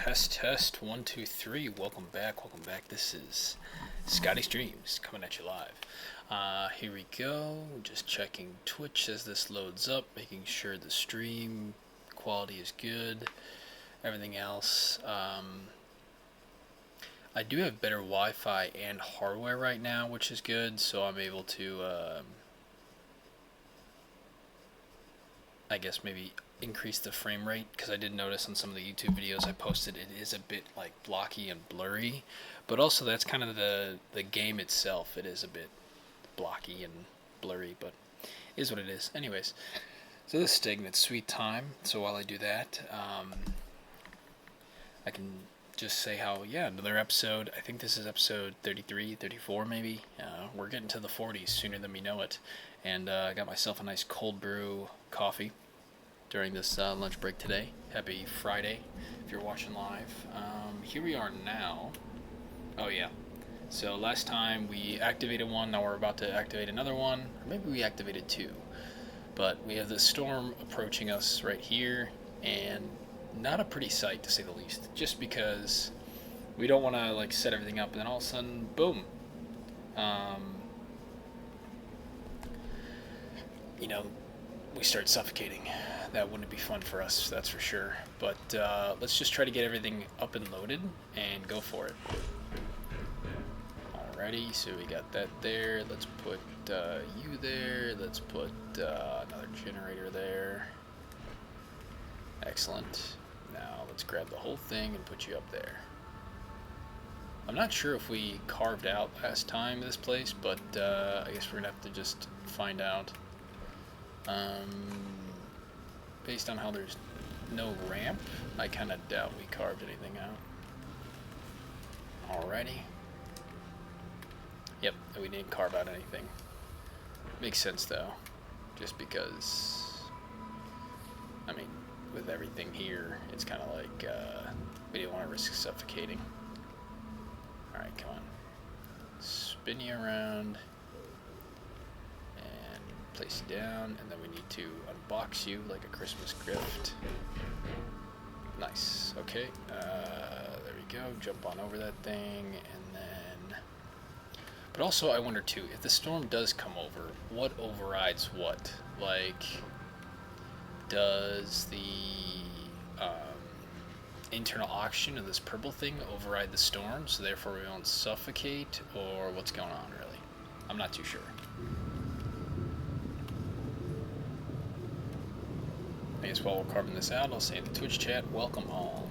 Test, test, one, two, three. Welcome back, welcome back. This is Scotty Streams coming at you live. Here we go. Just checking Twitch as this loads up, making sure the stream quality is good. Everything else. I do have better Wi-Fi and hardware right now, which is good, so I'm able to, I guess maybe increase the frame rate, because I did notice on some of the YouTube videos I posted it is a bit like blocky and blurry, but also that's kind of the game itself. It is a bit blocky and blurry, but it is what it is. Anyways, so this is Stagnant Sweet Time. So while I do that, I can just say how, yeah, another episode. I think this is episode 33, 34 maybe. We're getting to the 40s sooner than we know it. And I got myself a nice cold brew coffee during this lunch break today. Happy Friday if you're watching live. Here we are now. Oh yeah. So last time we activated one, now we're about to activate another one. Or maybe we activated two. But we have the storm approaching us right here, and not a pretty sight to say the least. Just because we don't want to like set everything up and then all of a sudden, boom. We start suffocating. That wouldn't be fun for us, that's for sure. But let's just try to get everything up and loaded and go for it. Alrighty, so we got that there. Let's put you there. Let's put another generator there. Excellent. Now let's grab the whole thing and put you up there. I'm not sure if we carved out last time this place, but I guess we're gonna have to just find out. Based on how there's no ramp, I kind of doubt we carved anything out. Alrighty. Yep, we didn't carve out anything. Makes sense though, just because, I mean, with everything here, it's kind of like, we didn't want to risk suffocating. Alright, come on. Spin you around. Place you down, and then we need to unbox you like a Christmas gift. Nice. Okay. There we go. Jump on over that thing, and then. But also, I wonder too, if the storm does come over, what overrides what? Like, does the internal oxygen of this purple thing override the storm, so therefore we won't suffocate, or what's going on really? I'm not too sure. I guess while we're carving this out, I'll say in the Twitch chat, welcome all.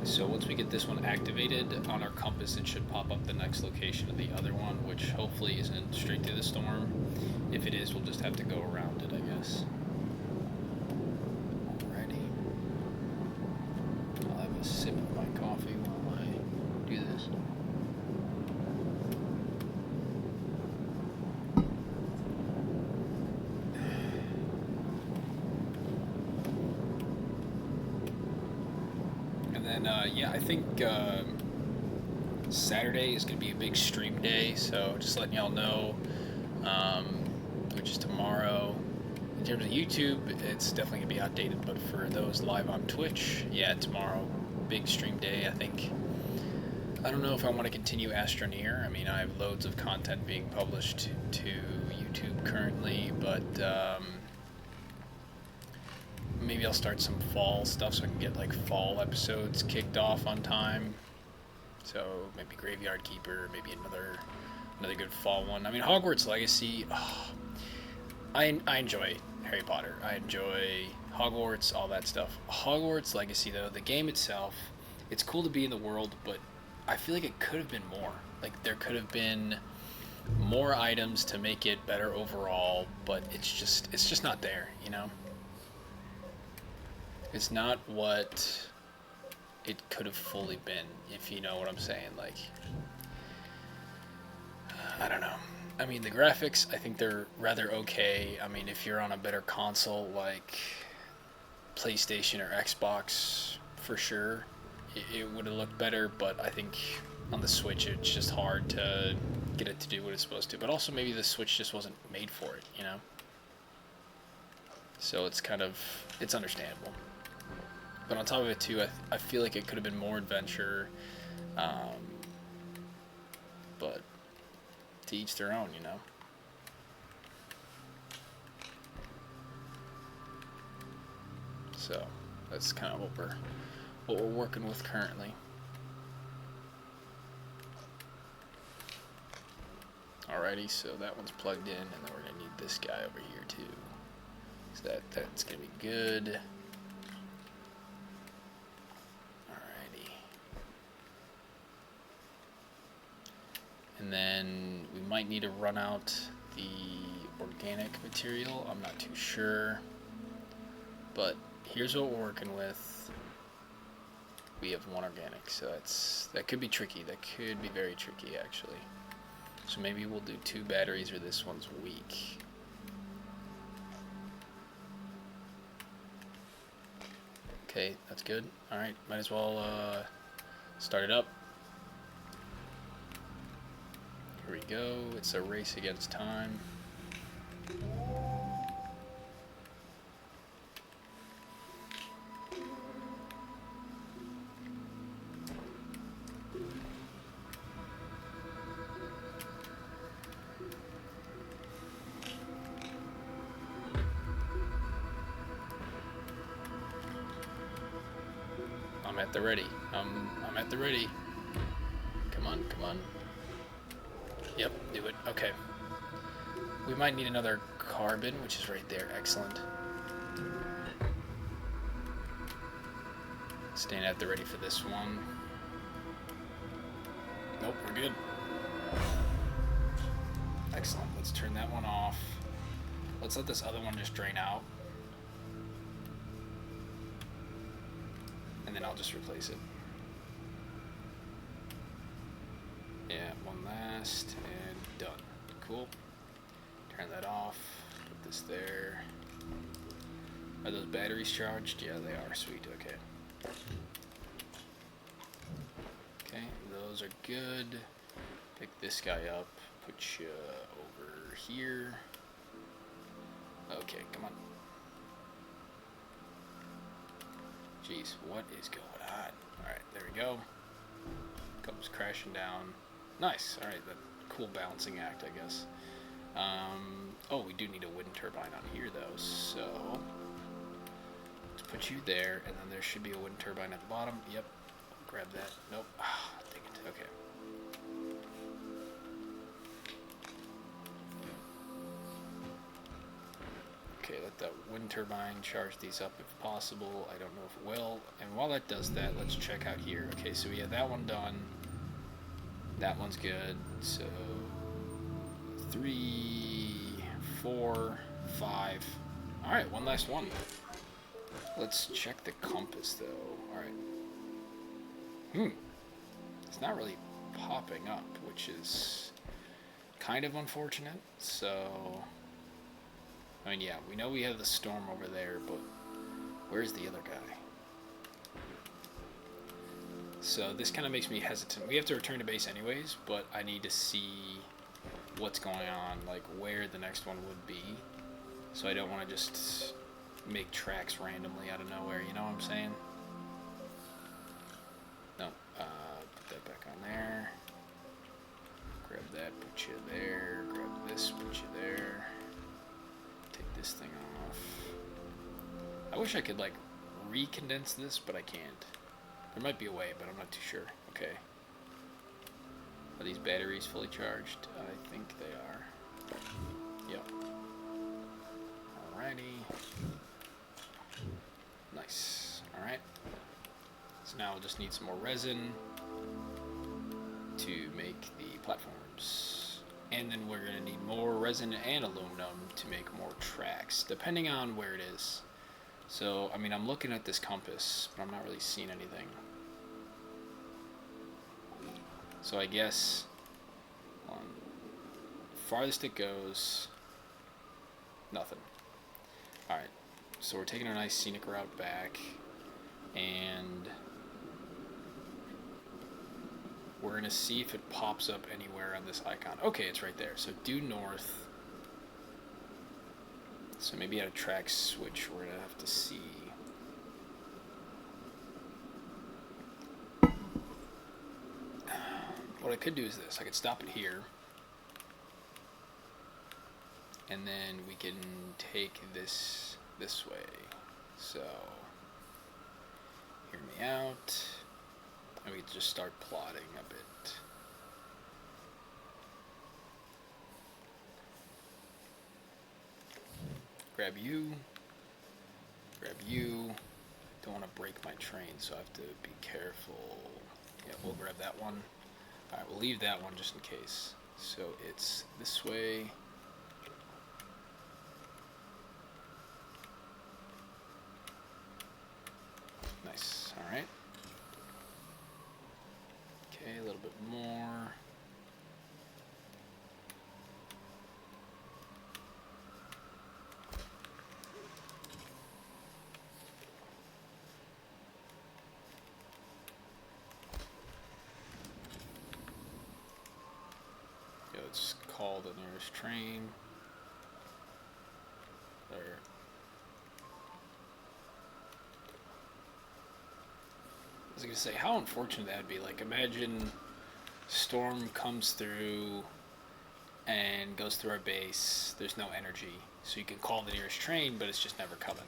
So once we get this one activated on our compass, it should pop up the next location of the other one, which hopefully isn't straight through the storm. If it is, we'll just have to go around it, I guess. Sip of my coffee while I do this. And then, yeah, I think Saturday is going to be a big stream day, so just letting y'all know, which is tomorrow. In terms of YouTube, it's definitely going to be outdated, but for those live on Twitch, yeah, tomorrow. Big stream day, I think. I don't know if I want to continue Astroneer. I mean, I have loads of content being published to YouTube currently, but maybe I'll start some fall stuff so I can get like fall episodes kicked off on time. So maybe Graveyard Keeper, maybe another good fall one. I mean, Hogwarts Legacy. Oh, I enjoy Harry Potter. I enjoy Hogwarts, all that stuff. Hogwarts Legacy, though, the game itself, it's cool to be in the world, but I feel like it could have been more. Like, there could have been more items to make it better overall, but it's just not there, you know? It's not what it could have fully been, if you know what I'm saying. Like, I don't know. I mean, the graphics, I think they're rather okay. I mean, if you're on a better console like PlayStation or Xbox, for sure, it would have looked better, but I think on the Switch it's just hard to get it to do what it's supposed to. But also maybe the Switch just wasn't made for it, you know? So it's kind of, it's understandable. But on top of it too, I feel like it could have been more adventure, but to each their own, you know? So that's kind of what we're working with currently. Alrighty, so that one's plugged in, and then we're gonna need this guy over here too. So that's gonna be good. Alrighty. And then we might need to run out the organic material. I'm not too sure. But here's what we're working with. We have one organic, so that could be tricky. That could be very tricky, actually. So maybe we'll do 2 batteries, or this one's weak. Okay, that's good. Alright, might as well start it up. Here we go. It's a race against time. I'm at the ready. I'm at the ready. Come on, come on. Yep, do it. Okay. We might need another carbon, which is right there. Excellent. Staying at the ready for this one. Nope, we're good. Excellent. Let's turn that one off. Let's let this other one just drain out. And then I'll just replace it. Yeah, one last, and done. Cool. Turn that off. Put this there. Are those batteries charged? Yeah, they are. Sweet. Okay. Okay, those are good. Pick this guy up. Put you over here. Okay, come on. Jeez, what is going on? Alright, there we go. Comes crashing down. Nice. Alright, that cool balancing act, I guess. Oh, we do need a wind turbine on here, though, so let's put you there, and then there should be a wind turbine at the bottom. Yep. Grab that. Nope. Ah, dang it. Okay. Okay, let that wind turbine charge these up if possible. I don't know if it will. And while that does that, let's check out here. Okay, so we have that one done. That one's good. So 3, 4, 5. Alright, one last one. Let's check the compass though. Alright. It's not really popping up, which is kind of unfortunate. So I mean, yeah, we know we have the storm over there, but where's the other guy? So this kind of makes me hesitant. We have to return to base anyways, but I need to see what's going on, like where the next one would be. So I don't want to just make tracks randomly out of nowhere, you know what I'm saying? No, put that back on there. Grab that, put you there. Grab this, put you there. Take this thing off. I wish I could like recondense this, but I can't. There might be a way, but I'm not too sure. Okay. Are these batteries fully charged? I think they are. Yep. Alrighty. Nice. Alright. So now we'll just need some more resin to make the platforms. And then we're going to need more resin and aluminum to make more tracks, depending on where it is. So, I mean, I'm looking at this compass, but I'm not really seeing anything. So I guess on farthest it goes, nothing. Alright, so we're taking a nice scenic route back, and We're going to see if it pops up anywhere on this icon. Okay, it's right there. So due north. So maybe at a track switch, we're going to have to see. What I could do is this. I could stop it here. And then we can take this way. So, hear me out. And we can just start plotting a bit. Grab you. Grab you. Don't want to break my train, so I have to be careful. Yeah, we'll grab that one. Alright, we'll leave that one just in case. So it's this way. Nice. Alright. Okay, a little bit more. Okay, let's call the nearest train. There. I was gonna say, how unfortunate that'd be. Like, imagine storm comes through and goes through our base. There's no energy, so you can call the nearest train, but it's just never coming.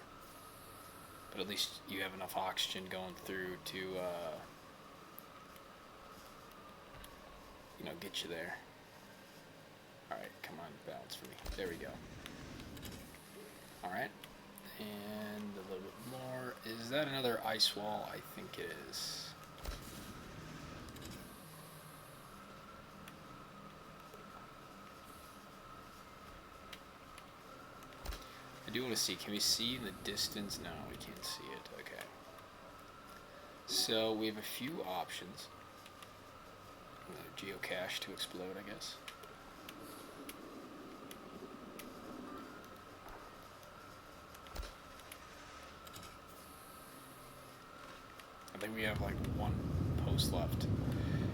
But at least you have enough oxygen going through to, get you there. All right, come on, balance for me. There we go. All right. And a little bit more. Is that another ice wall? I think it is. I do want to see. Can we see in the distance? No, we can't see it. Okay. So we have a few options. Another geocache to explode, I guess. I think we have like one post left.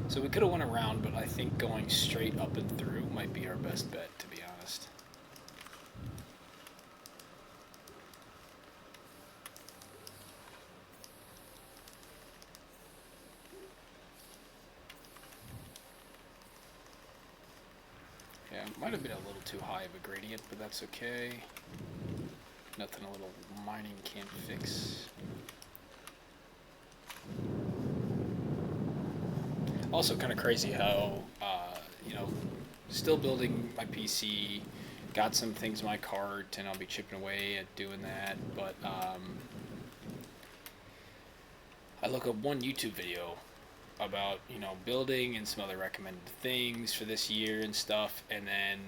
So we could have went around, but I think going straight up and through might be our best bet, to be honest. Yeah, it might have been a little too high of a gradient, but that's okay. Nothing a little mining can't fix. Also kind of crazy how, still building my PC, got some things in my cart, and I'll be chipping away at doing that, but I look up one YouTube video about, building and some other recommended things for this year and stuff, and then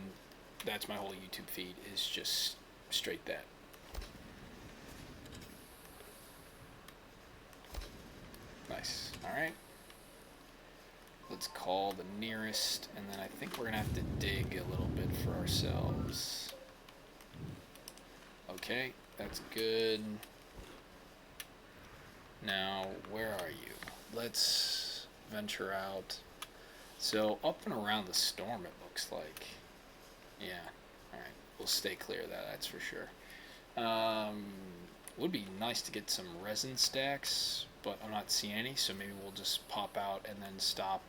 that's my whole YouTube feed, is just straight that. Nice. Alright. Let's call the nearest, and then I think we're going to have to dig a little bit for ourselves. Okay, that's good. Now, where are you? Let's venture out. So, up and around the storm, it looks like. Yeah, alright. We'll stay clear of that, that's for sure. Would be nice to get some resin stacks, but I'm not seeing any, so maybe we'll just pop out and then stop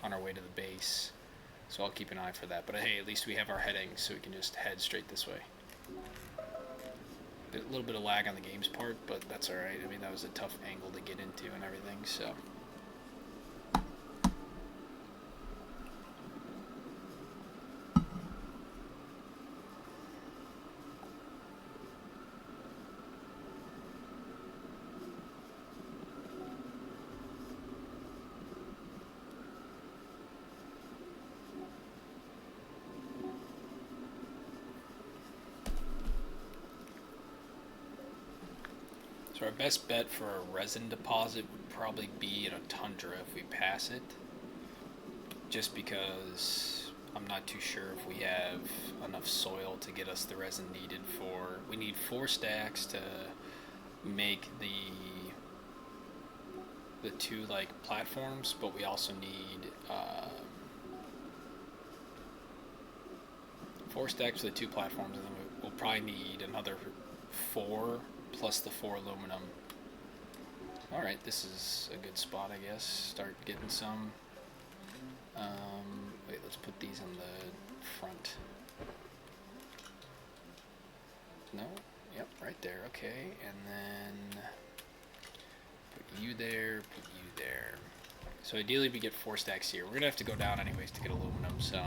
on our way to the base. So I'll keep an eye for that. But hey, at least we have our heading, so we can just head straight this way. A little bit of lag on the game's part, but that's alright. I mean, that was a tough angle to get into and everything, so... So our best bet for a resin deposit would probably be in a tundra if we pass it. Just because I'm not too sure if we have enough soil to get us the resin needed for... We need 4 stacks to make the the two like platforms, but we also need 4 stacks for the 2 platforms, and then we'll probably need another 4 plus the 4 aluminum. Alright, this is a good spot, I guess. Start getting some. Wait, let's put these in the front. No? Yep, right there. Okay, and then put you there, put you there. So ideally we get 4 stacks here. We're going to have to go down anyways to get aluminum, so...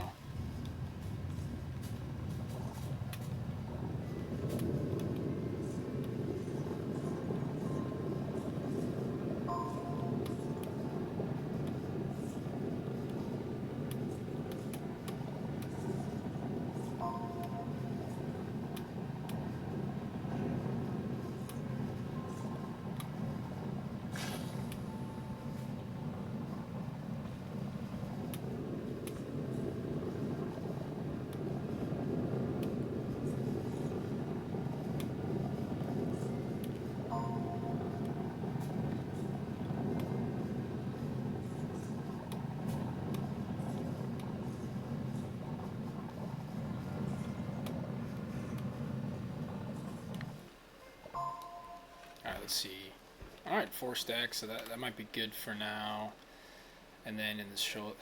Alright, let's see. Alright, 4 stacks, so that might be good for now. And then in the soil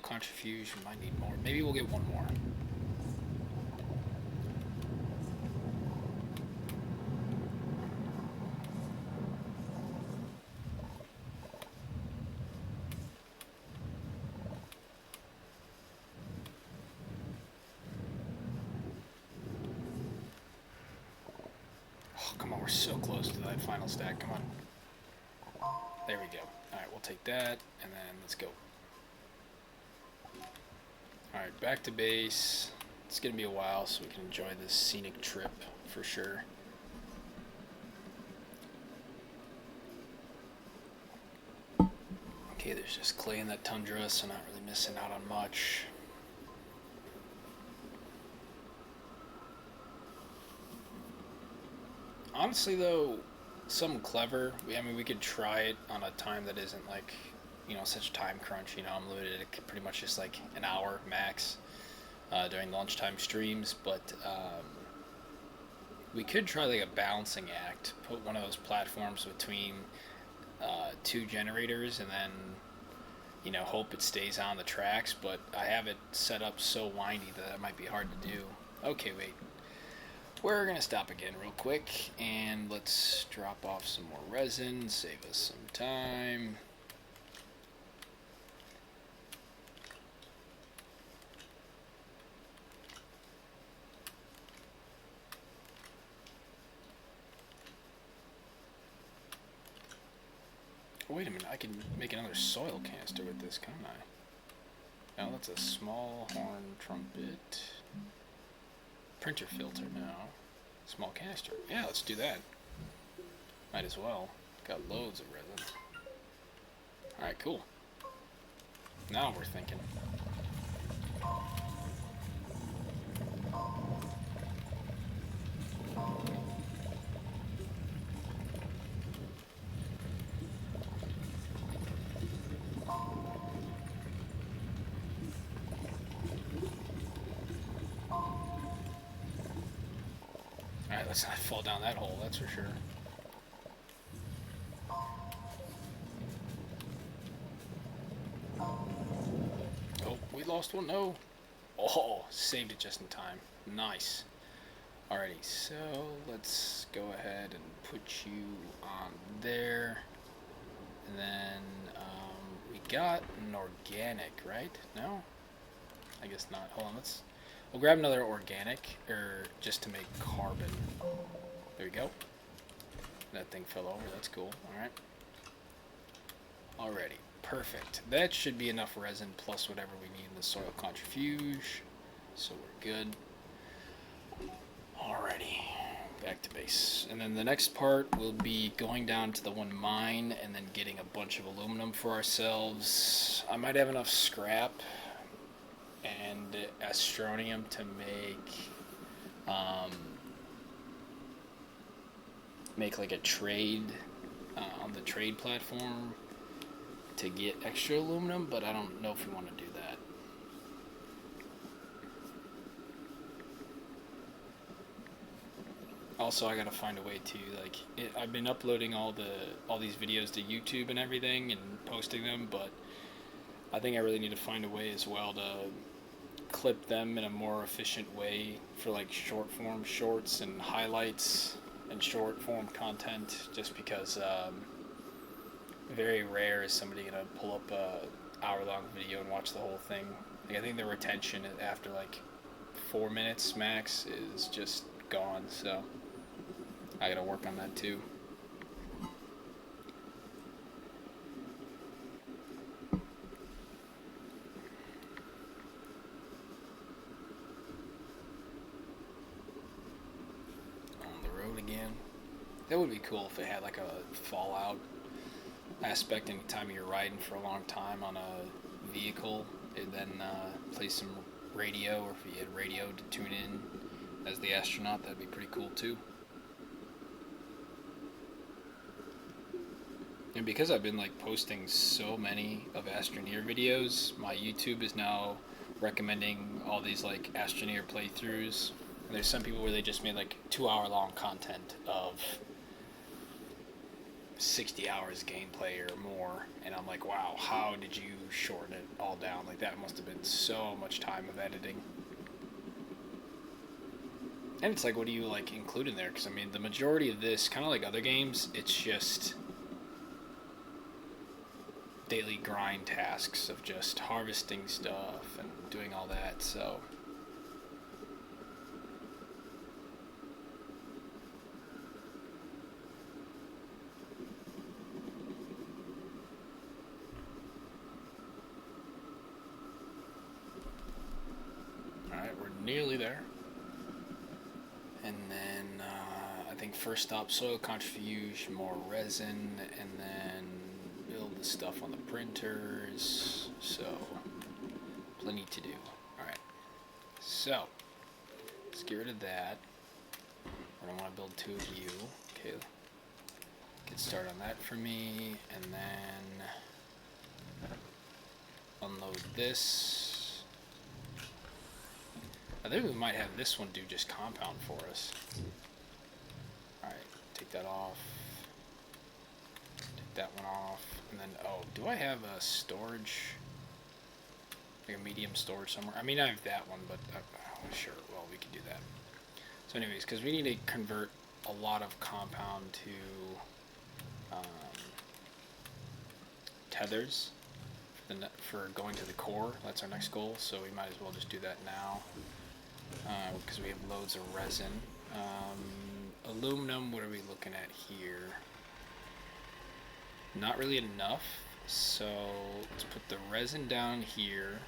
centrifuge, we might need more. Maybe we'll get 1 more. Oh, come on, we're so close to that final stack. Come on. There we go. Alright, we'll take that, and then let's go. Alright, back to base. It's going to be a while, so we can enjoy this scenic trip for sure. Okay, there's just clay in that tundra, so not really missing out on much. Honestly, though, something clever. I mean, we could try it on a time that isn't like, you know, such a time crunch. You know, I'm limited to pretty much just like an hour max during lunchtime streams. But we could try like a balancing act. Put one of those platforms between 2 generators, and then, you know, hope it stays on the tracks. But I have it set up so windy that it might be hard to do. Okay, wait. We're going to stop again real quick, and let's drop off some more resin, save us some time. Oh, wait a minute, I can make another soil canister with this, can't I? No, that's a small horn trumpet. Printer filter now. Small canister. Yeah, let's do that. Might as well. Got loads of resin. Alright, cool. Now we're thinking. Alright, let's not fall down that hole, that's for sure. Oh, we lost one, no. Oh, saved it just in time. Nice. Alrighty, so let's go ahead and put you on there. And then we got an organic, right? No? I guess not. Hold on, we'll grab another organic, or just to make carbon. There we go. That thing fell over, that's cool. Alright. Alrighty, perfect. That should be enough resin plus whatever we need in the soil centrifuge. So we're good. Alrighty, back to base. And then the next part will be going down to the one mine and then getting a bunch of aluminum for ourselves. I might have enough scrap and astronium to make like a trade on the trade platform. to get extra aluminum, but I don't know if we want to do that. Also, I gotta find a way to I've been uploading all these videos to YouTube and everything and posting them, but I think I really need to find a way as well to clip them in a more efficient way for like short form shorts and highlights and short form content, just because very rare is somebody gonna pull up a hour-long video and watch the whole thing. Like, I think the retention after like 4 minutes max is just gone, so I gotta work on that too. On the road again. That would be cool if it had like a Fallout aspect. Anytime you're riding for a long time on a vehicle, it then plays some radio, or if you had radio to tune in as the astronaut, that'd be pretty cool too. And because I've been like posting so many of Astroneer videos, my YouTube is now recommending all these like Astroneer playthroughs. And there's some people where they just made like 2-hour-long content of 60 hours gameplay or more, and I'm like, wow, how did you shorten it all down? Like, that must have been so much time of editing. And it's like, what do you like include in there? Because I mean, the majority of this, kind of like other games, it's just daily grind tasks of just harvesting stuff and doing all that. So nearly there. And then I think first stop, soil contribuge, more resin, and then build the stuff on the printers. So plenty to do. Alright, so let's get rid of that. I don't want to build 2 of you. Okay, get started on that for me, and then unload this. I think we might have this one do just compound for us. Alright, take that off. Take that one off. And then, oh, do I have a storage? Like a medium storage somewhere? I mean, I have that one, but sure, well, we can do that. So anyways, because we need to convert a lot of compound to tethers for going to the core. That's our next goal, so we might as well just do that now. Because we have loads of resin. Aluminum, what are we looking at here? Not really enough, so let's put the resin down here.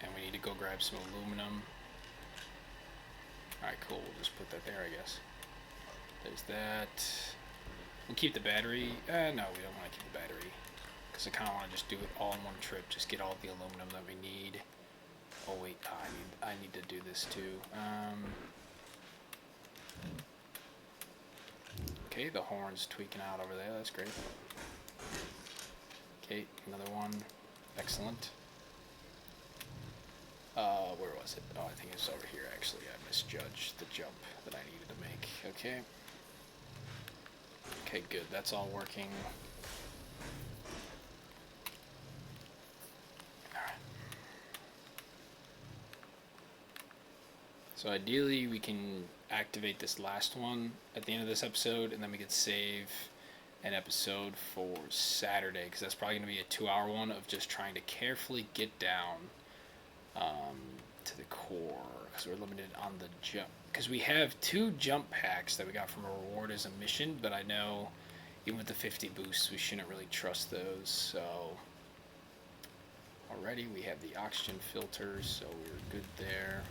And we need to go grab some aluminum. Alright, cool, we'll just put that there, I guess. There's that. We'll keep the battery. No, we don't want to keep the battery. Because I kind of want to just do it all in one trip, just get all the aluminum that we need. Oh wait, I need to do this too. Okay, the horn's tweaking out over there, that's great. Okay, another one, excellent. Where was it? Oh, I think it's over here actually. I misjudged the jump that I needed to make. Okay. Okay, good, that's all working. So ideally we can activate this last one at the end of this episode, and then we could save an episode for Saturday, because that's probably going to be a 2-hour one of just trying to carefully get down to the core, because we're limited on the jump. Because we have 2 jump packs that we got from a reward as a mission, but I know even with the 50 boosts we shouldn't really trust those. So already we have the oxygen filters, so we're good there.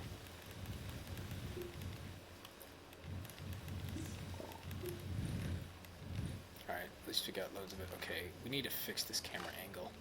Alright, at least we got loads of it. Okay, we need to fix this camera angle.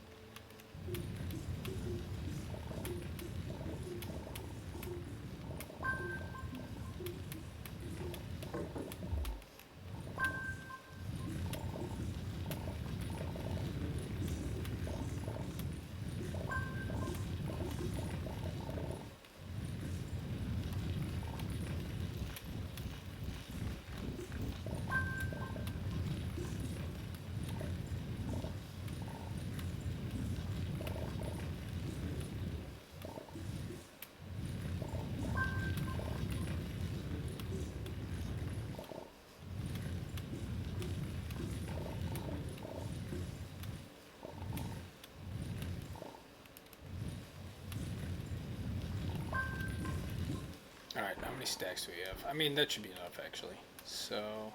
Alright, how many stacks do we have? I mean, that should be enough, actually. So,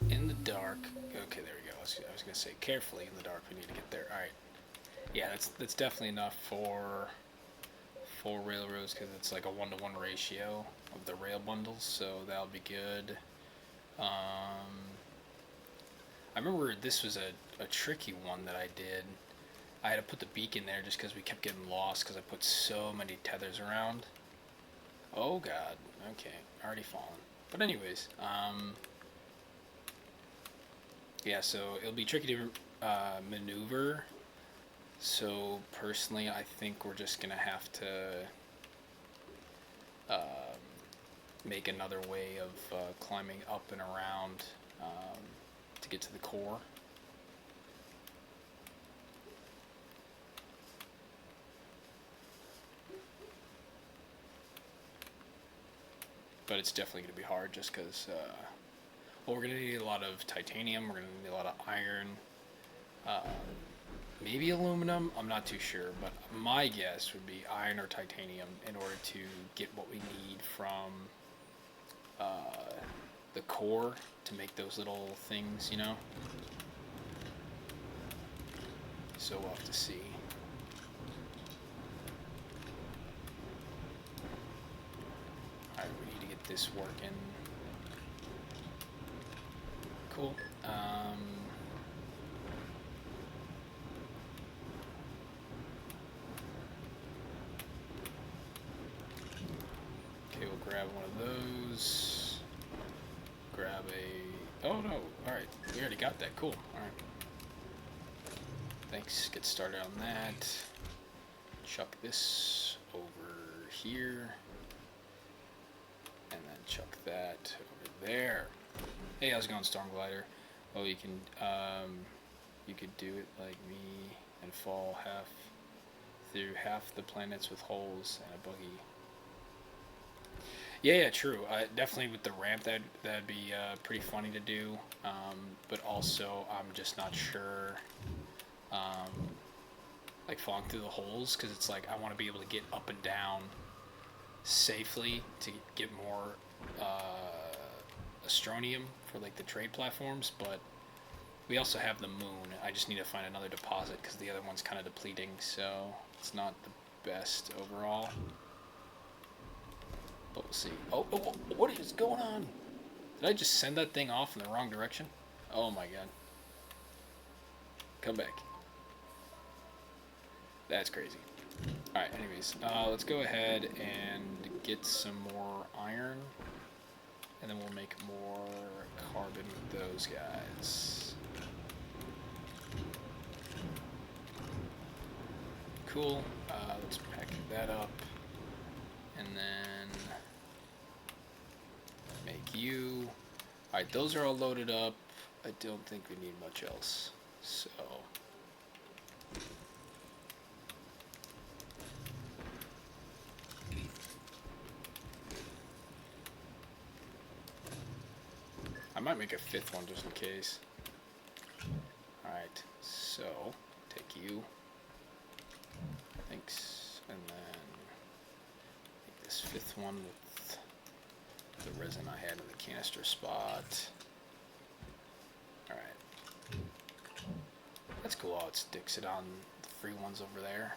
in the dark... Okay, there we go. I was going to say, carefully in the dark, we need to get there. Alright. Yeah, that's definitely enough for 4 railroads, because it's like a 1-to-1 ratio of the rail bundles, so that'll be good. I remember this was a tricky one that I did. I had to put the beacon there just because we kept getting lost because I put so many tethers around. Oh god, okay, already fallen. But anyways, yeah, so it'll be tricky to maneuver. So personally, I think we're just gonna have to make another way of climbing up and around to get to the core. But it's definitely going to be hard just because, well, we're going to need a lot of titanium, we're going to need a lot of iron, maybe aluminum, I'm not too sure, but my guess would be iron or titanium in order to get what we need from the core to make those little things, you know? So we'll have to see. Alright, we need to get this working. Cool. Okay, we'll grab one of those. Grab a... Oh no, alright, we already got that, cool, alright. Thanks, get started on that. Chuck this over here. And then chuck that over there. Hey, how's it going, Storm Glider? Oh, you could do it like me and fall through half the planets with holes and a buggy. Yeah, true. Definitely with the ramp, that'd be pretty funny to do. But also, I'm just not sure. Like falling through the holes, because it's like I want to be able to get up and down safely to get more Astroneer for like the trade platforms, but we also have the moon. I just need to find another deposit because the other one's kind of depleting, so it's not the best overall. But we'll see. Oh, what is going on? Did I just send that thing off in the wrong direction? Oh my god. Come back. That's crazy. Alright, anyways, let's go ahead and get some more iron, and then we'll make more carbon with those guys. Cool. Let's pack that up, and then make you. Alright, those are all loaded up. I don't think we need much else, so... I might make a 5th one just in case. Alright, so take you. Thanks. And then make this 5th one with the resin I had in the canister spot. Alright. That's cool how it sticks it on the free ones over there.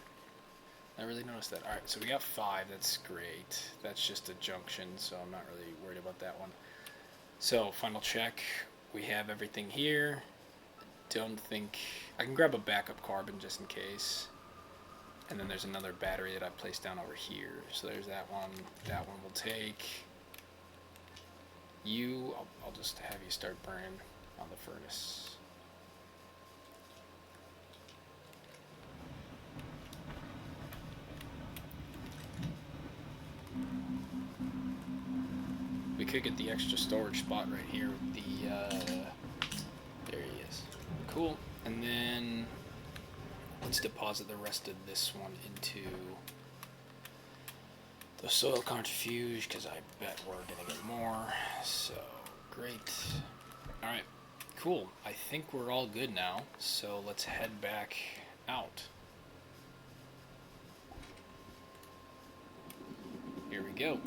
I really noticed that. Alright, so we got 5. That's great. That's just a junction, so I'm not really worried about that one. So, final check. We have everything here. Don't think... I can grab a backup carbon just in case. And then there's another battery that I placed down over here. So there's that one. That one will take. You, I'll just have you start burning on the furnace. We could get the extra storage spot right here with the, there he is. Cool. And then let's deposit the rest of this one into the soil centrifuge, because I bet we're going to get more. So, great. Alright, cool. I think we're all good now, so let's head back out. Here we go.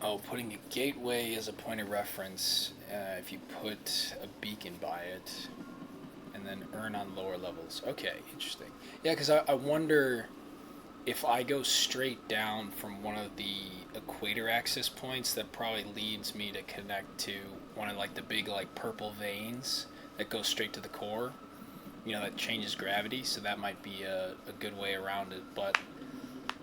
Oh, putting a gateway as a point of reference. If you put a beacon by it, and then earn on lower levels. Okay, interesting. Yeah, because I wonder if I go straight down from one of the equator axis points, that probably leads me to connect to one of like the big like purple veins that goes straight to the core. You know, that changes gravity, so that might be a good way around it. But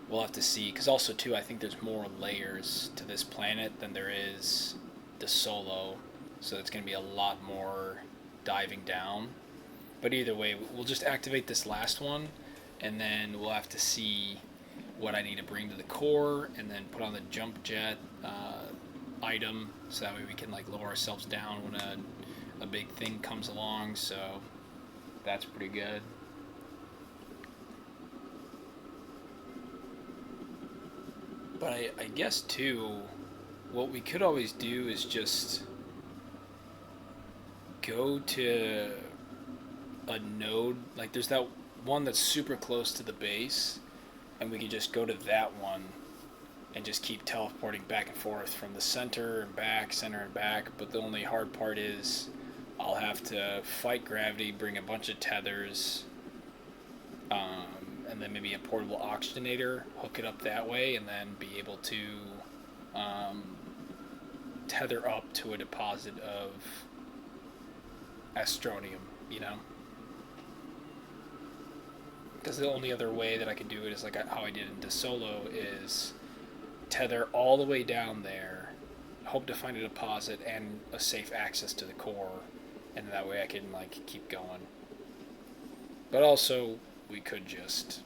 we'll have to see. Because also too, I think there's more layers to this planet than there is the Solo, so it's going to be a lot more diving down. But either way, we'll just activate this last one, and then we'll have to see what I need to bring to the core, and then put on the jump jet item, so that way we can like lower ourselves down when a big thing comes along. So that's pretty good. But I guess too, what we could always do is just go to a node. Like there's that one that's super close to the base, and we could just go to that one and just keep teleporting back and forth from the center and back, center and back. But the only hard part is I'll have to fight gravity, bring a bunch of tethers, and then maybe a portable oxygenator, hook it up that way, and then be able to tether up to a deposit of astronium, you know? Because the only other way that I could do it is like how I did in DeSolo, is tether all the way down there, hope to find a deposit and a safe access to the core, and that way I can like keep going. But also, we could just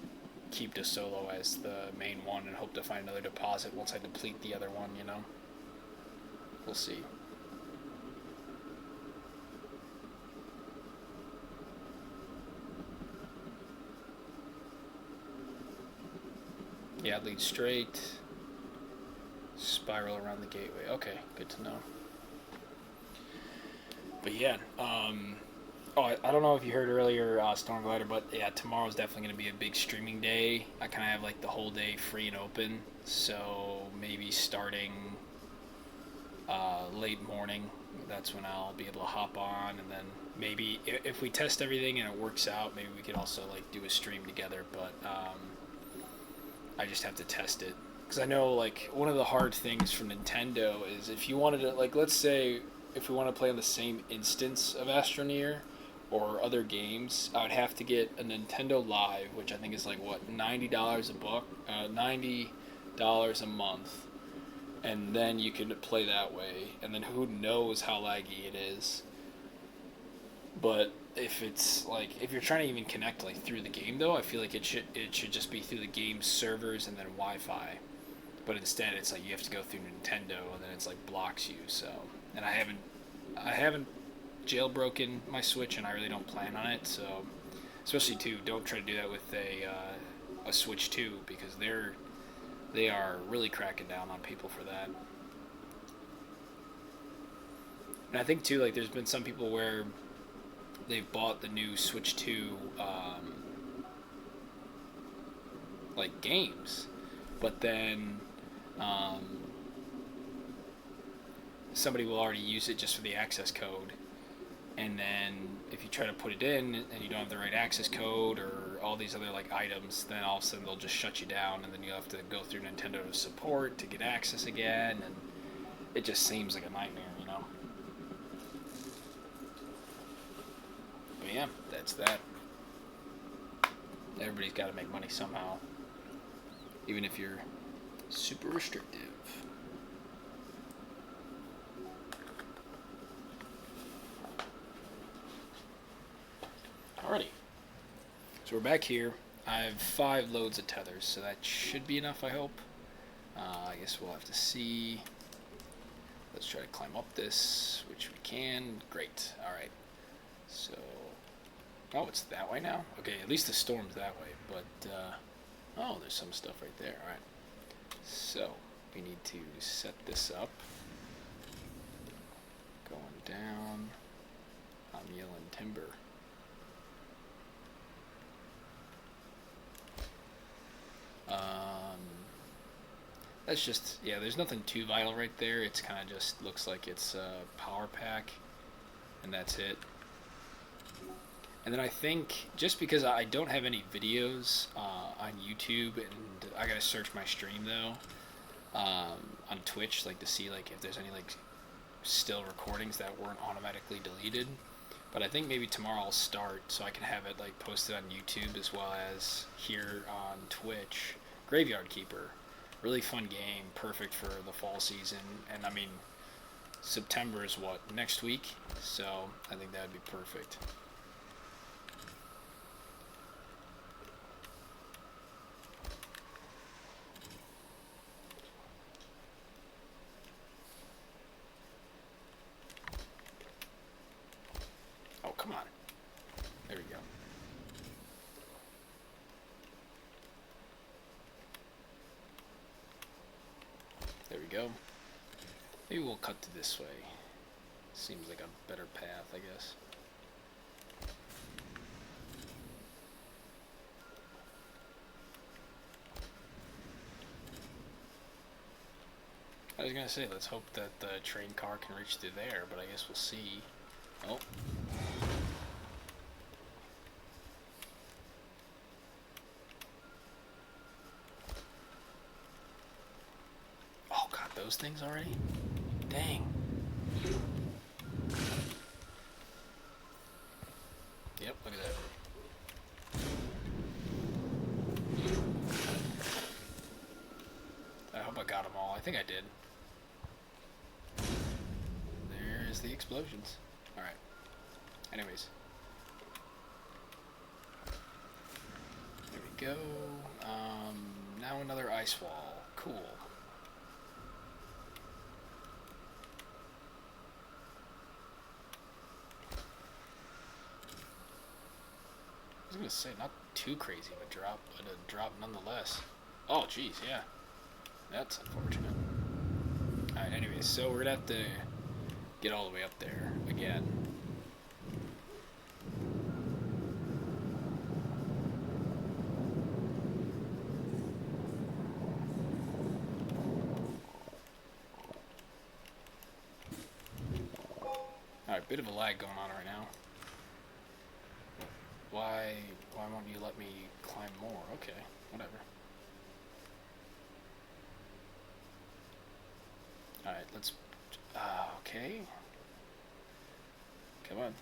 keep DeSolo as the main one and hope to find another deposit once I deplete the other one, you know? We'll see. Yeah, lead straight, spiral around the gateway. Okay, good to know. But yeah, I don't know if you heard earlier, Stormglider, but yeah, tomorrow's definitely going to be a big streaming day. I kind of have like the whole day free and open, so maybe starting late morning, that's when I'll be able to hop on, and then maybe if we test everything and it works out, maybe we could also like do a stream together. But I just have to test it, because I know like one of the hard things for Nintendo is if you wanted to, like, let's say if we want to play on the same instance of Astroneer or other games, I would have to get a Nintendo Live, which I think is like what, $90 a book, $90 a month, and then you can play that way, and then who knows how laggy it is. But if it's like, if you're trying to even connect like through the game though, I feel like it should just be through the game servers and then Wi-Fi. But instead it's like you have to go through Nintendo, and then it's like blocks you. So, and I haven't jailbroken my Switch, and I really don't plan on it. So, especially too, don't try to do that with a Switch 2, because they are really cracking down on people for that. And I think too, like there's been some people where they've bought the new Switch 2 like games, but then somebody will already use it just for the access code, and then if you try to put it in and you don't have the right access code or all these other like items, then all of a sudden they'll just shut you down, and then you have to go through Nintendo support to get access again, and it just seems like a nightmare, you know? But yeah, that's that. Everybody's got to make money somehow, even if you're super restrictive. Alrighty. So we're back here. I have 5 loads of tethers, so that should be enough, I hope. I guess we'll have to see. Let's try to climb up this, which we can. Great. Alright. So, oh, it's that way now? Okay, at least the storm's that way, but, oh, there's some stuff right there. Alright. So, we need to set this up. Going down. I'm yelling timber. That's just, yeah, there's nothing too vital right there. It's kind of just looks like it's a power pack, and that's it. And then I think, just because I don't have any videos on YouTube, and I gotta search my stream though, on Twitch, like to see like if there's any like still recordings that weren't automatically deleted. But I think maybe tomorrow I'll start so I can have it like posted on YouTube as well as here on Twitch. Graveyard Keeper, really fun game, perfect for the fall season. And I mean, September is what, next week? So I think that would be perfect. Oh, come on. There we go. There we go. Maybe we'll cut to this way. Seems like a better path, I guess. I was gonna say, let's hope that the train car can reach through there, but I guess we'll see. Oh. Oh god, those things already? Dang. Yep, look at that. I hope I got them all. I think I did. There's the explosions. Alright. Anyways. There we go. Now another ice wall. Cool. I was gonna say, not too crazy of a drop, but a drop nonetheless. Oh, jeez, yeah. That's unfortunate. Alright, anyways, so we're gonna have to get all the way up there again. Alright, bit of a lag going on right now. Why won't you let me climb more? Okay, whatever. Alright, let's... okay. Come on.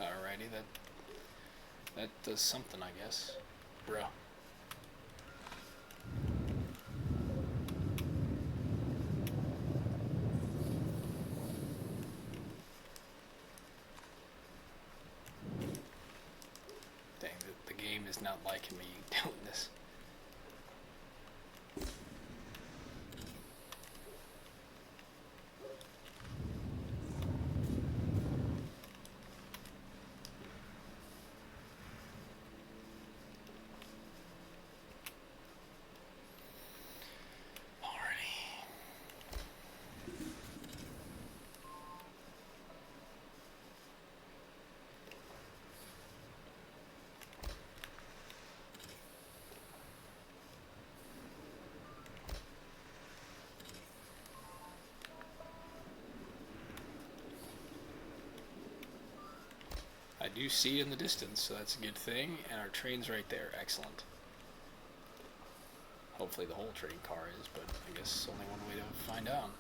Alrighty, that does something, I guess. Bruh. Dang, the game is not liking me doing this. I do see it in the distance, so that's a good thing, and our train's right there. Excellent. Hopefully the whole train car is, but I guess only one way to find out.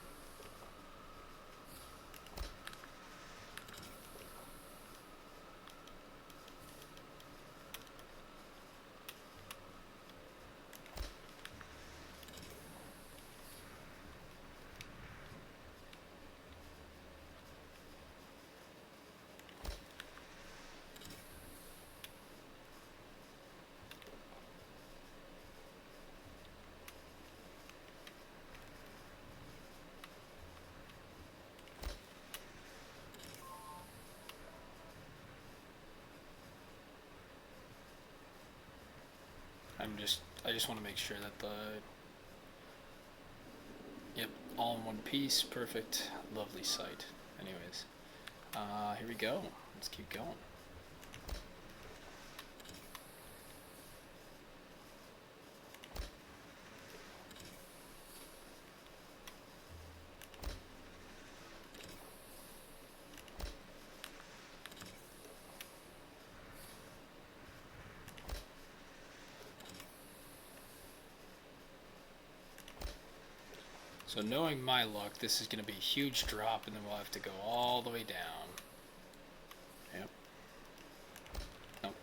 I just want to make sure that yep, all in one piece, perfect, lovely sight. Anyways, here we go. Let's keep going. So knowing my luck, this is going to be a huge drop, and then we'll have to go all the way down. Yep. Nope.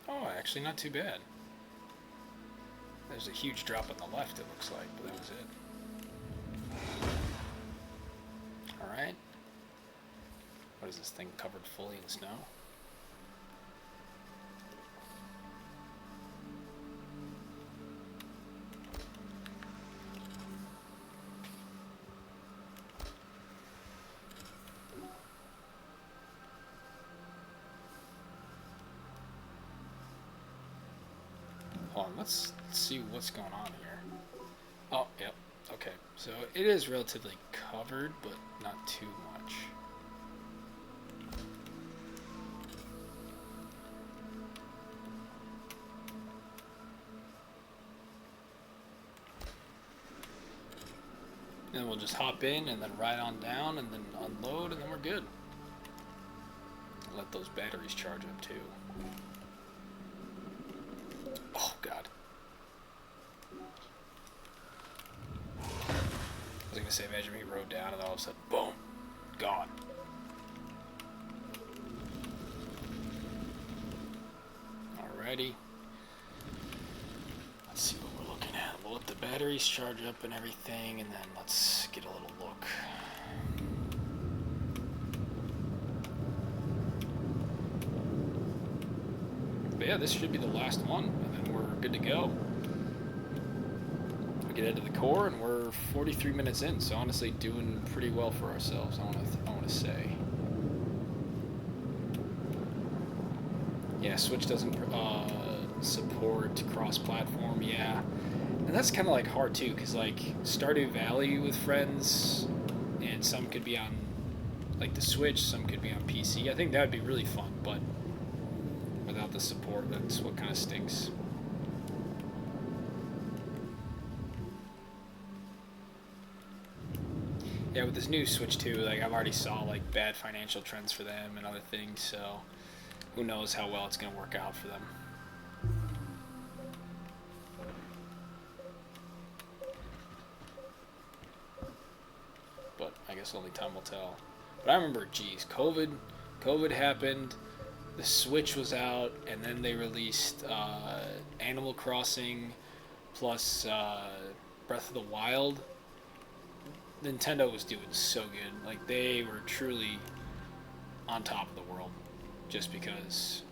Oh, actually not too bad. There's a huge drop on the left, it looks like, but that was it. Alright. What is this thing covered fully in snow? Hold on, let's see what's going on here. Oh, yep. Okay, so it is relatively covered, but not too much. Then we'll just hop in and then ride on down and then unload, and then we're good. Let those batteries charge up too. Oh, God. I was going to say, imagine we rode down and all of a sudden, boom, gone. Alrighty. Let's see what we're looking at. We'll let the batteries charge up and everything, and then let's get a little look. But yeah, this should be the last one, and then we're good to go. We get into the core, and we're 43 minutes in, so honestly doing pretty well for ourselves, I want to say. Yeah, Switch doesn't support cross-platform, yeah. And that's kind of like hard too, because like Stardew Valley with friends, and some could be on like the Switch, some could be on PC. I think that would be really fun, but without the support, that's what kind of stinks. Yeah, with this new Switch 2, like I've already saw like bad financial trends for them and other things, so who knows how well it's going to work out for them. But I guess only time will tell. But I remember, geez, COVID happened, the Switch was out, and then they released Animal Crossing plus Breath of the Wild. Nintendo was doing so good. Like, they were truly on top of the world just because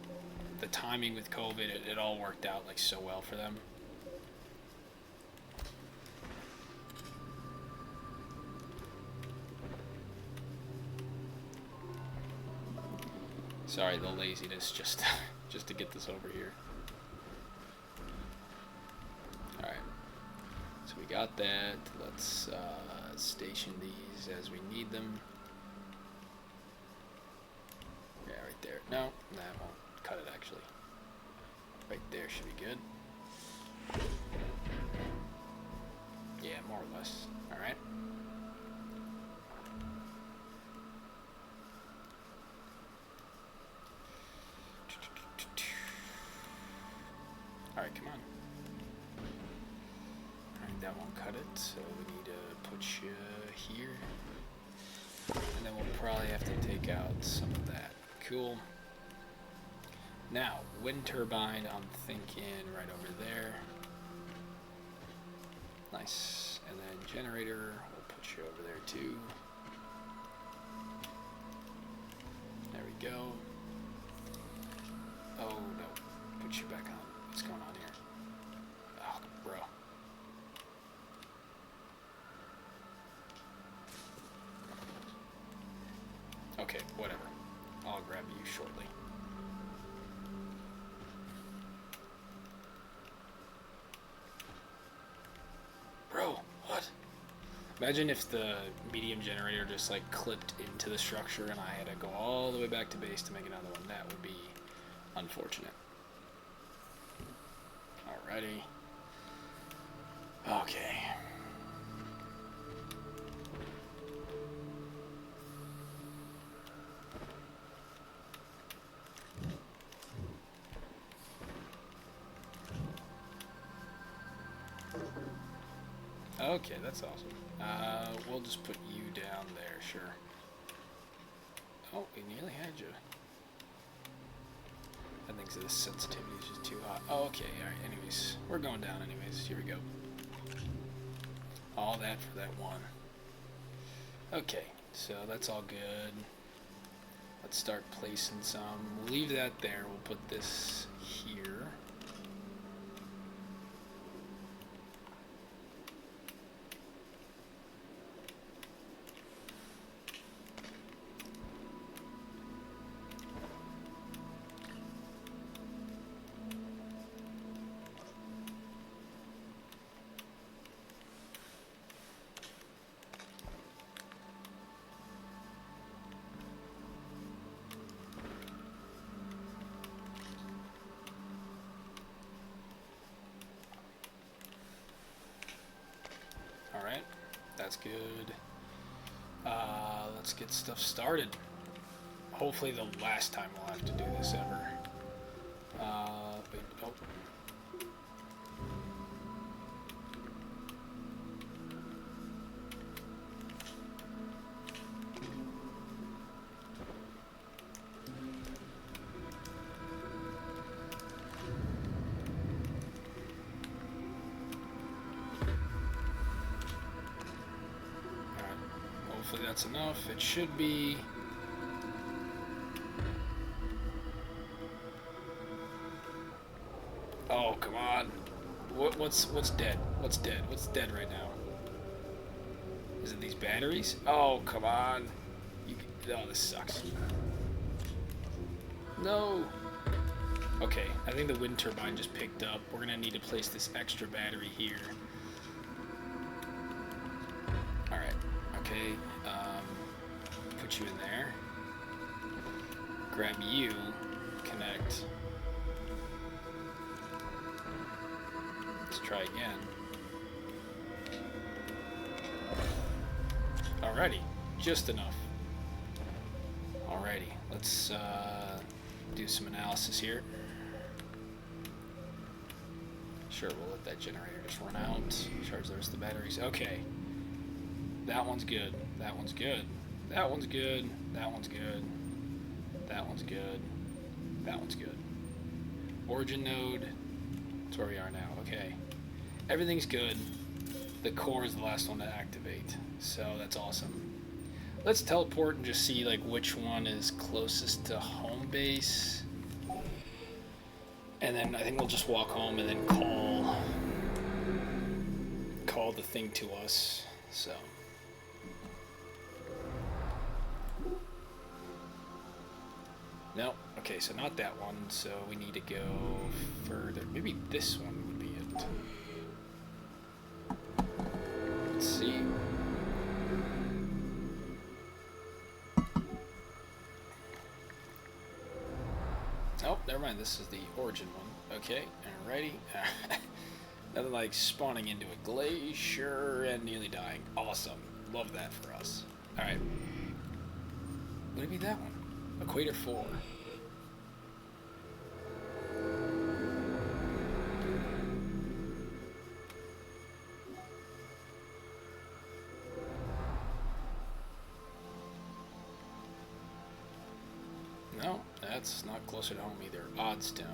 the timing with COVID, it all worked out like so well for them. Sorry, the laziness just to get this over here. Alright, so we got that. Let's station these as we need them. Yeah, right there. No, that won't cut it actually. Right there should be good. Yeah, more or less. Alright. Alright, come on. Alright, that won't cut it, so we need to put you here. And then we'll probably have to take out some of that. Cool. Now, wind turbine, I'm thinking right over there. Nice. And then generator, we'll put you over there too. There we go. Oh no, put you back on. What's going on here? Oh, bro. Okay, whatever. I'll grab you shortly. Bro, what? Imagine if the medium generator just like clipped into the structure and I had to go all the way back to base to make another one. That would be unfortunate. Alrighty. Okay. Okay, that's awesome. We'll just put you down there, sure. Oh, we nearly had you. I think the sensitivity is just too hot. Oh, okay, alright, anyways. We're going down anyways. Here we go. All that for that one. Okay, so that's all good. Let's start placing some. We'll leave that there. We'll put this here. Alright, that's good. Let's get stuff started. Hopefully the last time we'll have to do this ever. Wait, oh. Hopefully that's enough. It should be. Oh, come on. What's dead? What's dead? What's dead right now? Is it these batteries? Oh, come on. Oh, this sucks. No. Okay, I think the wind turbine just picked up. We're gonna need to place this extra battery here. Alright, okay. Put you in there. Grab you. Connect. Let's try again. Alrighty, just enough. Alrighty, let's do some analysis here. Sure, we'll let that generator just run out. Charge the rest of the batteries. Okay. That one's good. That one's good. That one's good. That one's good. That one's good. That one's good. Origin node. That's where we are now. Okay. Everything's good. The core is the last one to activate. So that's awesome. Let's teleport and just see like which one is closest to home base. And then I think we'll just walk home and then call the thing to us. So no, okay, so not that one, so we need to go further. Maybe this one would be it. Let's see. Oh, never mind, this is the origin one. Okay, alrighty. Nothing like spawning into a glacier and nearly dying. Awesome. Love that for us. Alright. Would it be that one? Equator 4. No, that's not closer to home either. Oddstone.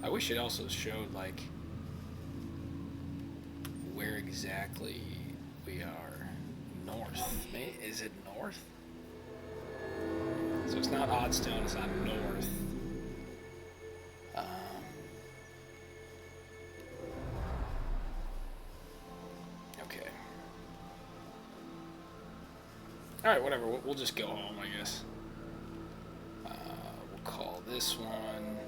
I wish it also showed, like, where exactly we are. North. Is it north? So it's not Oddstone, it's not north. Okay. Alright, whatever. We'll just go home, I guess. We'll call this one.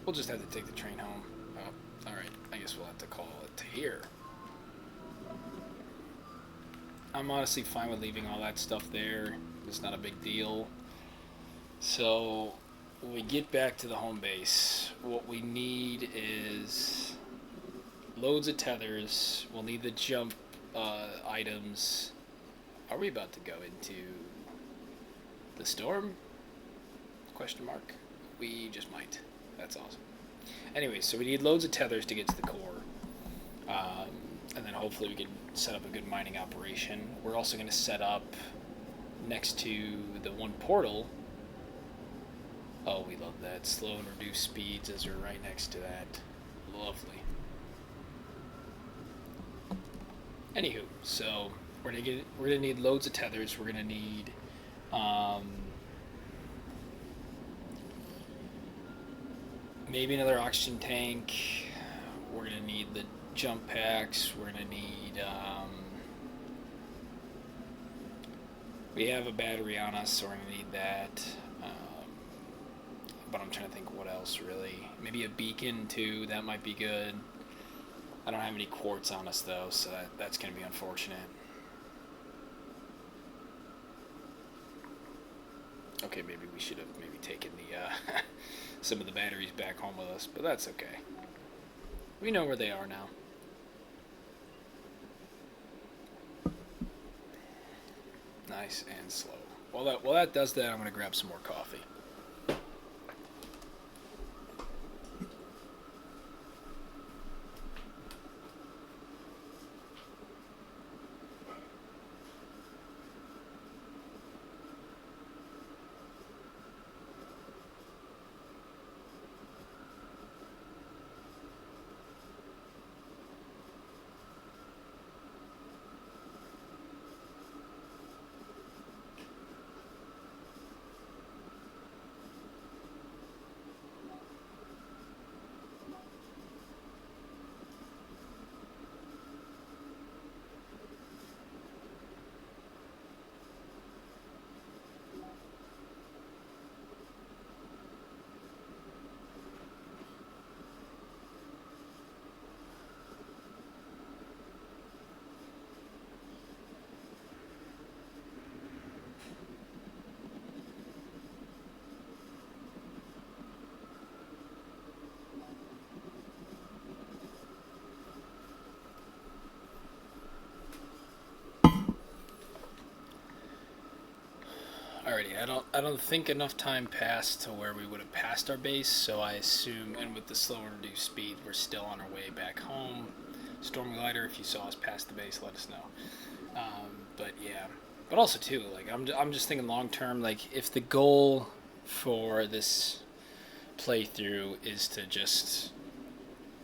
We'll just have to take the train home. Oh, alright. I guess we'll have to call it to here. I'm honestly fine with leaving all that stuff there. It's not a big deal. So, when we get back to the home base, what we need is loads of tethers. We'll need the jump items. Are we about to go into the storm? Question mark. We just might. That's awesome. Anyway, so we need loads of tethers to get to the core. Um, and then hopefully we can set up a good mining operation. We're also going to set up next to the one portal. Oh, we love that. Slow and reduce speeds as we're right next to that. Lovely. Anywho, so we're gonna need loads of tethers. We're gonna need maybe another oxygen tank. We're gonna need the jump packs. We're gonna need. We have a battery on us, so we're gonna need that. But I'm trying to think what else really. Maybe a beacon too. That might be good. I don't have any quartz on us though, so that's gonna be unfortunate. Okay, maybe we should have maybe taken the some of the batteries back home with us, but that's okay. We know where they are now. Nice and slow. While that does that, I'm gonna grab some more coffee. Alrighty, I don't think enough time passed to where we would have passed our base, so I assume, and with the slow and reduced speed, we're still on our way back home. Storm Glider, if you saw us past the base, let us know. But yeah, but also too, like I'm just thinking long term. Like if the goal for this playthrough is to just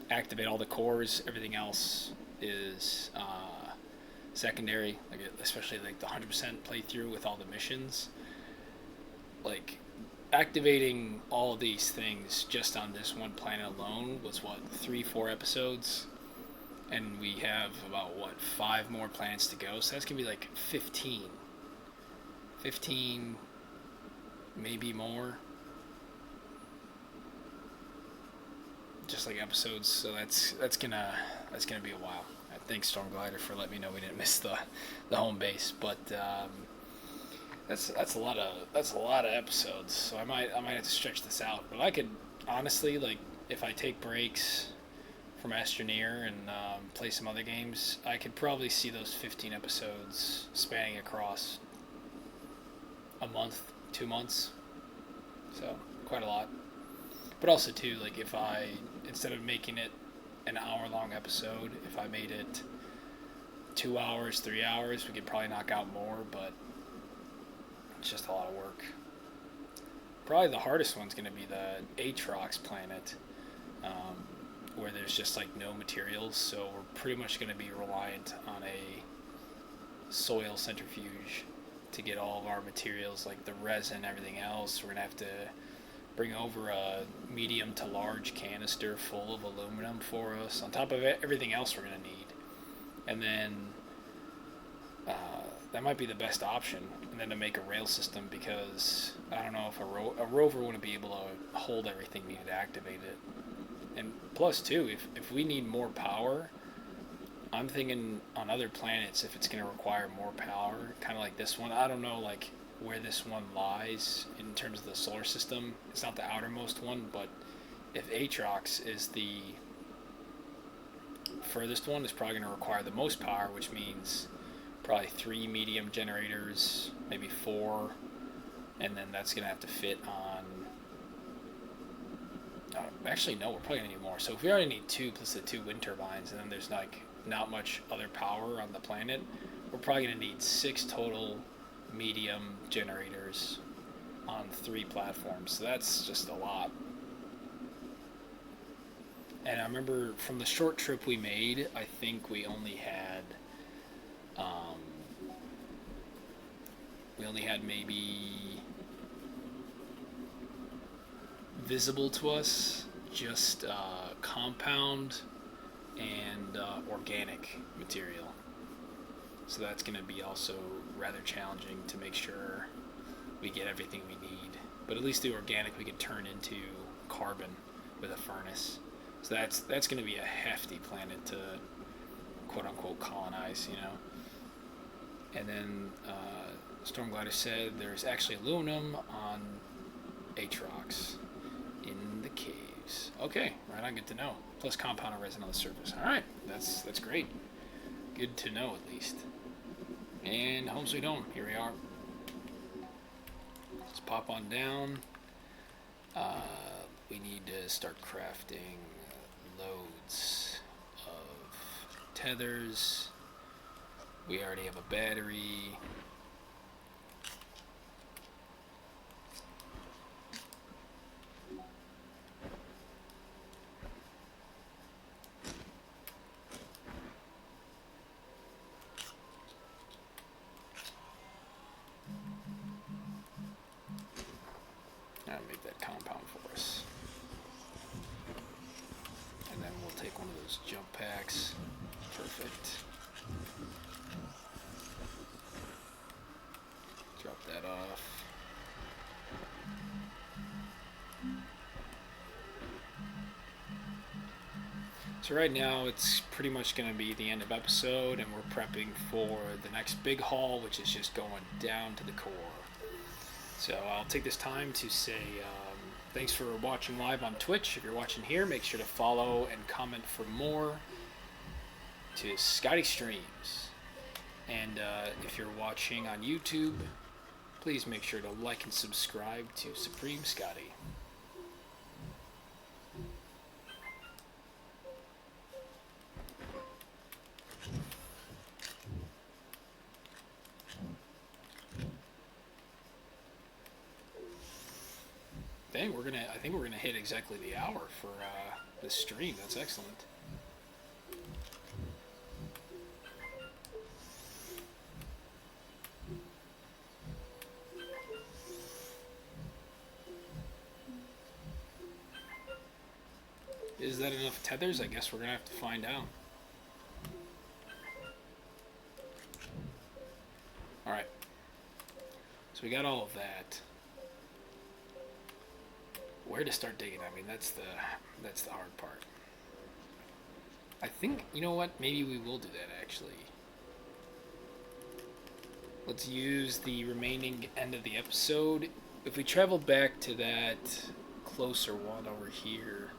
activate all the cores, everything else is secondary. Like especially like the 100% playthrough with all the missions. Like activating all these things just on this one planet alone was what 3-4 episodes, and we have about what 5 more planets to go, so that's gonna be like 15 maybe more, just like episodes, so that's gonna be a while. Thanks Storm Glider for letting me know we didn't miss the home base, but that's a lot of episodes, so I might have to stretch this out. But I could honestly, like, if I take breaks from Astroneer and play some other games, I could probably see those 15 episodes spanning across a month, 2 months, so quite a lot. But also too, like if I, instead of making it an hour-long episode, if I made it 2 hours, 3 hours, we could probably knock out more, but it's just a lot of work. Probably the hardest one's going to be the Atrox planet, where there's just like no materials, so we're pretty much going to be reliant on a soil centrifuge to get all of our materials, like the resin, everything else. We're going to have to bring over a medium to large canister full of aluminum for us, on top of everything else we're going to need. And then that might be the best option, and then to make a rail system, because I don't know if a rover wouldn't be able to hold everything needed to activate it. And plus too, if we need more power, I'm thinking on other planets, if it's going to require more power, kind of like this one, I don't know like where this one lies in terms of the solar system. It's not the outermost one, but if Atrox is the furthest one, it's probably going to require the most power, which means probably 3 medium generators, maybe 4, and then that's going to have to fit on Actually, no, we're probably gonna need more. So if we already need two plus the two wind turbines, and then there's like not much other power on the planet, we're probably gonna need six total medium generators on three platforms. So that's just a lot. And I remember from the short trip we made, I think um, we only had maybe visible to us just compound and organic material. So that's going to be also rather challenging to make sure we get everything we need. But at least the organic we could turn into carbon with a furnace. So that's going to be a hefty planet to quote unquote colonize, you know. And then Stormglider said there's actually aluminum on Aatrox in the caves. Okay, right on, good to know. Plus compound and resin on the surface. All right, that's great. Good to know at least. And home sweet home. Here we are. Let's pop on down. We need to start crafting loads of tethers. We already have a battery. I'll make that compound for us. And then we'll take one of those jump packs. Perfect. Drop that off. So right now it's pretty much going to be the end of episode, and we're prepping for the next big haul, which is just going down to the core. So I'll take this time to say thanks for watching live on Twitch. If you're watching here, make sure to follow and comment for more to Scotty Streams. And if you're watching on YouTube, please make sure to like and subscribe to Supreme Scotty. Dang, I think we're gonna hit exactly the hour for this stream. That's excellent. Is that enough tethers? I guess we're gonna have to find out. Alright. So we got all of that. Where to start digging? I mean, that's the hard part. I think, you know what? Maybe we will do that, actually. Let's use the remaining end of the episode. If we travel back to that closer one over here,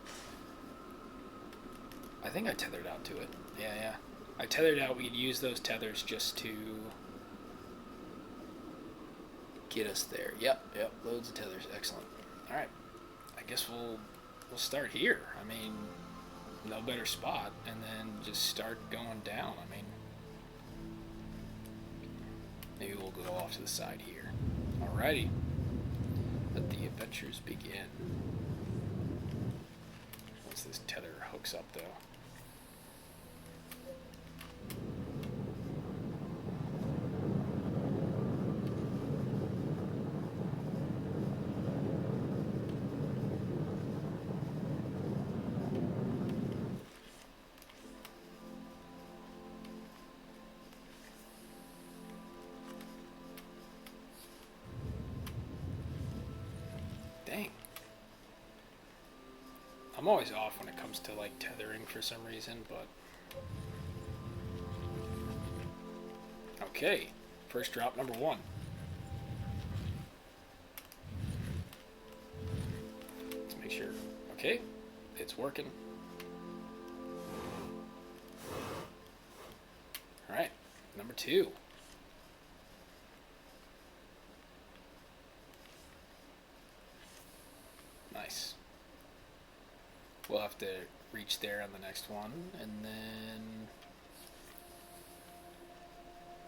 I think I tethered out to it. Yeah. I tethered out. We'd use those tethers just to get us there. Yep. Loads of tethers. Excellent. All right. I guess we'll start here. I mean, no better spot, and then just start going down. I mean, maybe we'll go off to the side here. Alrighty. Let the adventures begin. Once this tether hooks up, though. Dang. I'm always off when it comes to like tethering for some reason, but okay. First drop number 1. Let's make sure. Okay, it's working. All right, number 2. Nice. to reach there on the next one, and then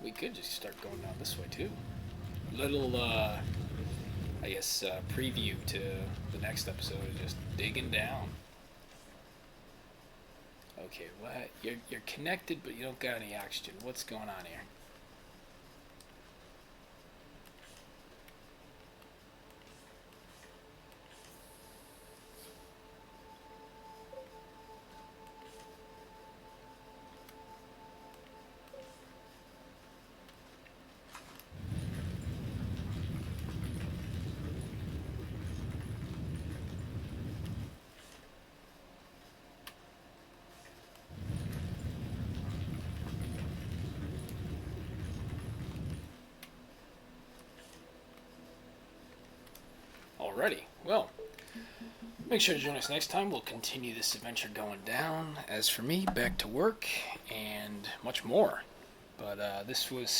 we could just start going down this way too. Little, I guess, preview to the next episode is just digging down. Okay, what? You're connected, but you don't got any oxygen. What's going on here? Alrighty, well, make sure to join us next time. We'll continue this adventure going down. As for me, back to work and much more. But this was